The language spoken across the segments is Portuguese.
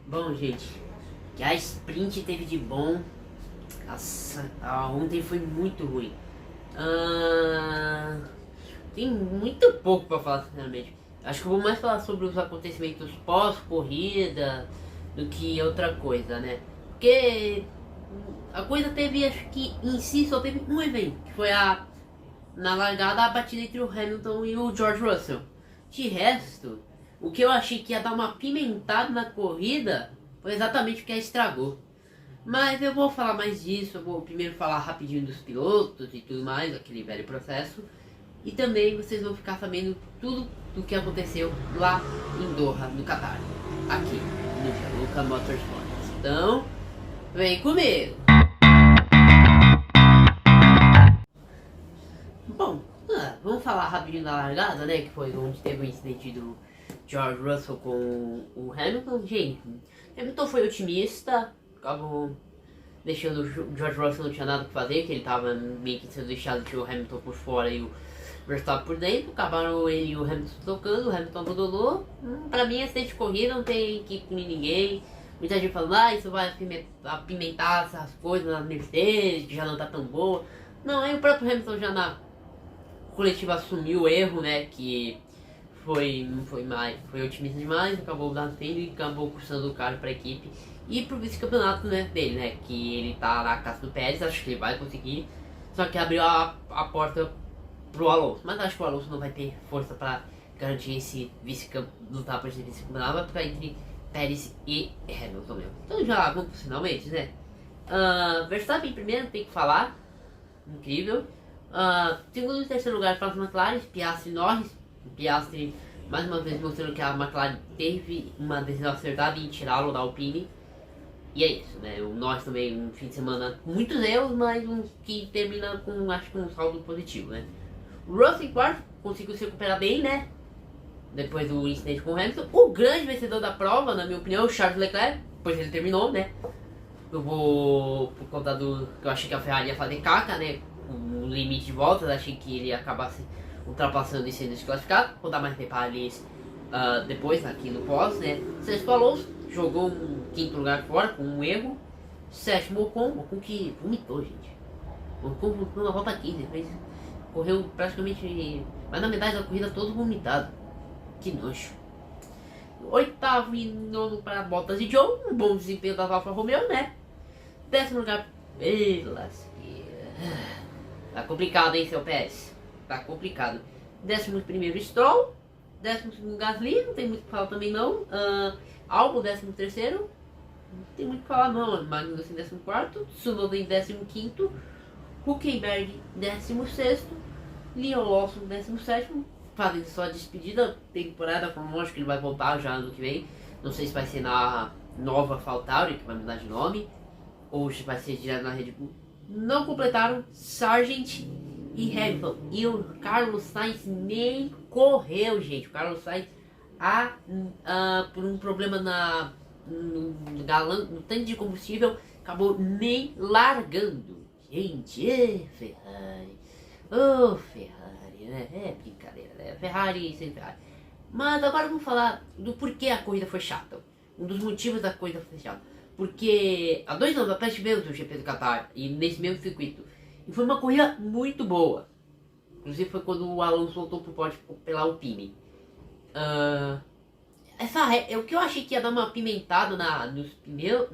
Bom, gente, que a sprint teve de bom. Nossa, ontem foi muito ruim. Ah, tem muito pouco pra falar, sinceramente. Acho que eu vou mais falar sobre os acontecimentos pós-corrida do que outra coisa, né? Porque a coisa teve, acho que em si só teve um evento, que foi na largada a batida entre o Hamilton e o George Russell. De resto, o que eu achei que ia dar uma pimentada na corrida foi exatamente o que a estragou. Mas eu vou falar mais disso, eu vou primeiro falar rapidinho dos pilotos e tudo mais, aquele velho processo. E também vocês vão ficar sabendo tudo do que aconteceu lá em Doha, no Catar, aqui no Jaluca Motorsports. Então, vem comigo! Bom, vamos falar rapidinho da largada, né? Que foi onde teve o incidente do George Russell com o Hamilton. Gente, Hamilton foi otimista, acabou deixando o George Russell, não tinha nada que fazer, que ele tava meio que sendo deixado de o Hamilton por fora e o Verstappen por dentro. Acabaram ele e o Hamilton tocando, o Hamilton abandonou. Pra mim, acidente de corrida, não tem que punir ninguém. Muita gente falando, isso vai apimentar essas coisas na Mercedes, que já não tá tão boa. Não, aí o próprio Hamilton já na coletiva assumiu o erro, né, que não foi mais, foi otimista demais, acabou batendo e acabou custando o carro para a equipe e pro vice-campeonato, né, dele, né, que ele tá na casa do Pérez, acho que ele vai conseguir, só que abriu a porta pro Alonso, mas acho que o Alonso não vai ter força para garantir esse lutar por esse vice-campeonato, vai ficar entre Pérez e Hamilton mesmo. Então já vamos finalmente, né, Verstappen primeiro tem que falar, incrível. Segundo e terceiro lugar para as McLaren, Piastri e Norris. Piastri mais uma vez mostrando que a McLaren teve uma decisão acertada em tirá-lo da Alpine. E é isso, né? O Norris também um fim de semana com muitos erros, mas um que termina com, acho que um saldo positivo, né? O Russell em quarto conseguiu se recuperar bem, né? Depois do incidente com o Hamilton. O grande vencedor da prova, na minha opinião, o Charles Leclerc, pois ele terminou, né? Eu vou, por conta do que eu achei que a Ferrari ia fazer caca, né? Um limite de voltas, achei que ele ia acabar se ultrapassando e sendo desclassificado. Vou dar mais detalhes depois aqui no pós, né? Sexto Alonso jogou um quinto lugar fora com um erro. Sétimo Ocon que vomitou, gente. Ocon vomitou na volta 15, correu praticamente, mas na metade da corrida todo vomitado. Que nojo. Oitavo e nono para Bottas e Joe, um bom desempenho da Alfa Romeo, né? Décimo lugar, pelas. Tá complicado, hein, seu Pérez? Tá complicado. 11º Stroll. 12º Gasly. Não tem muito o que falar também, não. Albon, 13º. Não tem muito o que falar, não. Magnussen, 14º. Tsunoda em 15º. Hülkenberg, 16º. Liam Lawson, 17º. Fazem só a despedida. Temporada, lógico que ele vai voltar já ano que vem. Não sei se vai ser na nova AlphaTauri, que vai mudar de nome, ou se vai ser direto na Red Bull. Não completaram Sargent e Hamilton. E o Carlos Sainz nem correu, gente. O Carlos Sainz, por um problema no tanque de combustível, acabou nem largando. Gente, Ferrari. Ferrari, né? É brincadeira, né? Ferrari sem Ferrari. Mas agora vamos falar do porquê a corrida foi chata. Um dos motivos da corrida foi chata. Porque há 2 anos atrás tivemos o GP do Qatar, e nesse mesmo circuito. E foi uma corrida muito boa. Inclusive foi quando o Alonso voltou pro pódio pela Alpine. O que eu achei que ia dar uma pimentada nos pneus,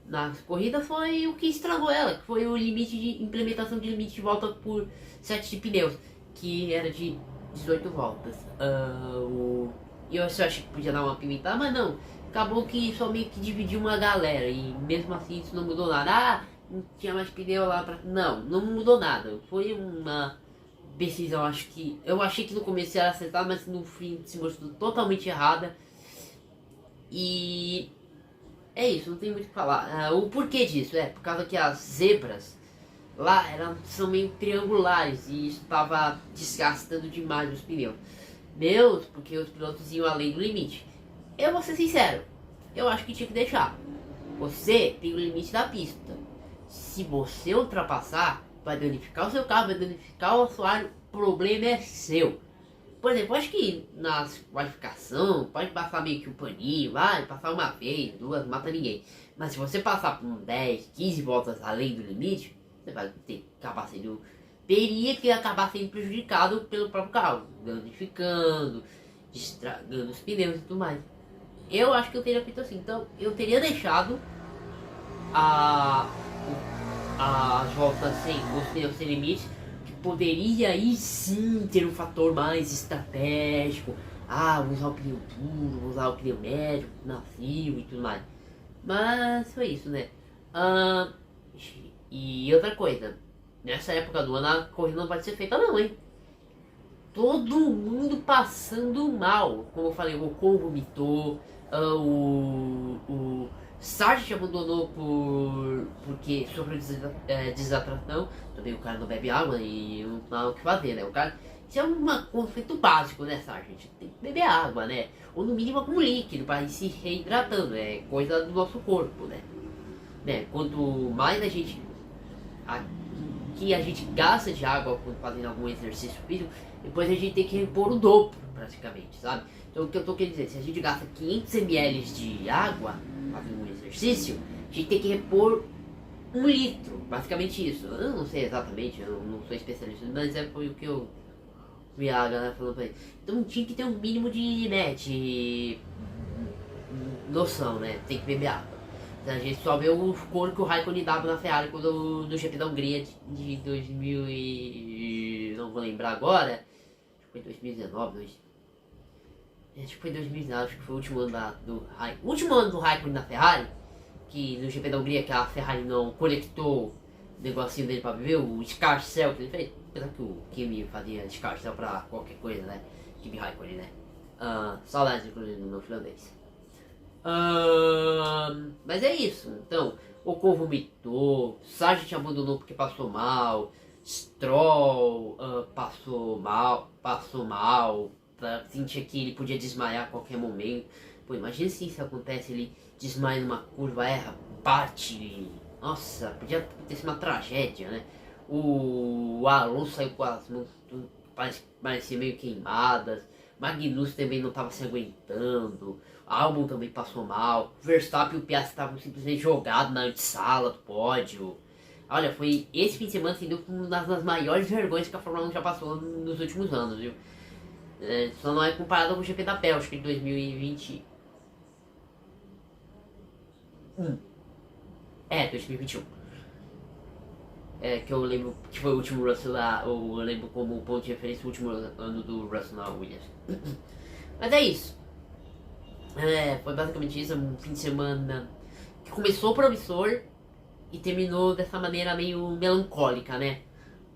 nas corridas foi o que estragou ela, que foi o limite de implementação de limite de volta por set de pneus, que era de 18 voltas. E eu achei que podia dar uma pimentada, mas não. Acabou que só meio que dividiu uma galera e mesmo assim isso não mudou nada. Não tinha mais pneu lá pra... Não mudou nada. Foi uma decisão, eu achei que no começo era acertada, mas no fim se mostrou totalmente errada. E é isso, não tem muito o que falar. O porquê disso é por causa que as zebras lá são meio triangulares e isso estava desgastando demais os pneus. Porque os pilotos iam além do limite. Eu vou ser sincero, eu acho que tinha que deixar. Você tem o limite da pista. Se você ultrapassar, vai danificar o seu carro, vai danificar o assoalho. O problema é seu. Por exemplo, acho que na qualificação pode passar meio que um paninho, vai, passar uma vez, duas, não mata ninguém. Mas se você passar por 10, 15 voltas além do limite, você vai ter acabar sendo. Teria que acabar sendo prejudicado pelo próprio carro, danificando, estragando os pneus e tudo mais. Eu acho que eu teria feito assim, então eu teria deixado a, as voltas sem os pneus sem limite, que poderia aí sim ter um fator mais estratégico. Ah, usar o pneu duro, usar o pneu médio, macio e tudo mais. Mas foi isso, né? Ah, e outra coisa, nessa época do ano a corrida não pode ser feita não, hein? Todo mundo passando mal. Como eu falei, o Ocon vomitou, o Sargent abandonou porque sofreu desatração. Também o cara não bebe água e não dá o que fazer, né? O cara, isso é um conceito básico, né, Sargent? Tem que beber água, né? Ou no mínimo algum líquido para ir se reidratando, é coisa do nosso corpo, né? Quanto mais a gente gasta de água quando fazendo algum exercício físico, depois a gente tem que repor o dobro, praticamente, sabe? Então o que eu tô querendo dizer, se a gente gasta 500 ml de água fazendo um exercício, a gente tem que repor 1 litro, basicamente isso. Eu não sei exatamente, eu não sou especialista, mas foi o que eu vi a galera falando pra ele. Então tinha que ter um mínimo de, né, de noção, né? Tem que beber água. A gente só vê o cor que o Raikkonen dava na Ferrari quando no GP da Hungria de 2000 e... não vou lembrar agora. Acho que foi 2019, acho que foi 2019, acho que foi o último ano do Raikkonen. O último ano do Raikkonen na Ferrari, que no GP da Hungria que a Ferrari não conectou o negocinho dele pra beber, o Scarcell que ele fez. Apesar que o Kimi fazia Scarcell pra qualquer coisa, né? Kimi Raikkonen, né? Saudades, inclusive, do meu finlandês. Mas é isso. Então, Ocon vomitou, Sargent abandonou porque passou mal, Stroll passou mal, sentia que ele podia desmaiar a qualquer momento. Pô, imagina se isso acontece, ele desmaia numa curva, erra, bate. Nossa, podia ter sido uma tragédia, né? O Alonso saiu com as mãos parecia meio queimadas. Magnus também não estava se aguentando. Albon também passou mal. Verstappen e o Piastri estavam simplesmente jogados na antessala do pódio. Olha, foi esse fim de semana sem dúvida uma das maiores vergonhas que a Fórmula 1 já passou nos últimos anos, viu? Só não é comparado com o GP da Bélgica de 2020. 2021. Que eu lembro que foi o último Russell lá, eu lembro como ponto de referência o último ano do Russell na Williams. Mas é isso. Foi basicamente isso, um fim de semana que começou promissor e terminou dessa maneira meio melancólica, né?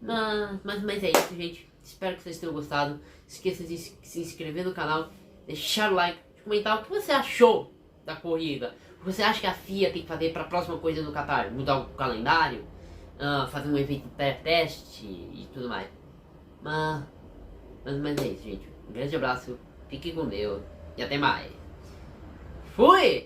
Mas é isso, gente. Espero que vocês tenham gostado. Não esqueça de se inscrever no canal, deixar o like, comentar o que você achou da corrida. O que você acha que a FIA tem que fazer para a próxima coisa no Qatar? Mudar o calendário? Fazer um evento pré-teste e tudo mais. Mas é isso, gente. Um grande abraço, fique com Deus e até mais. Fui!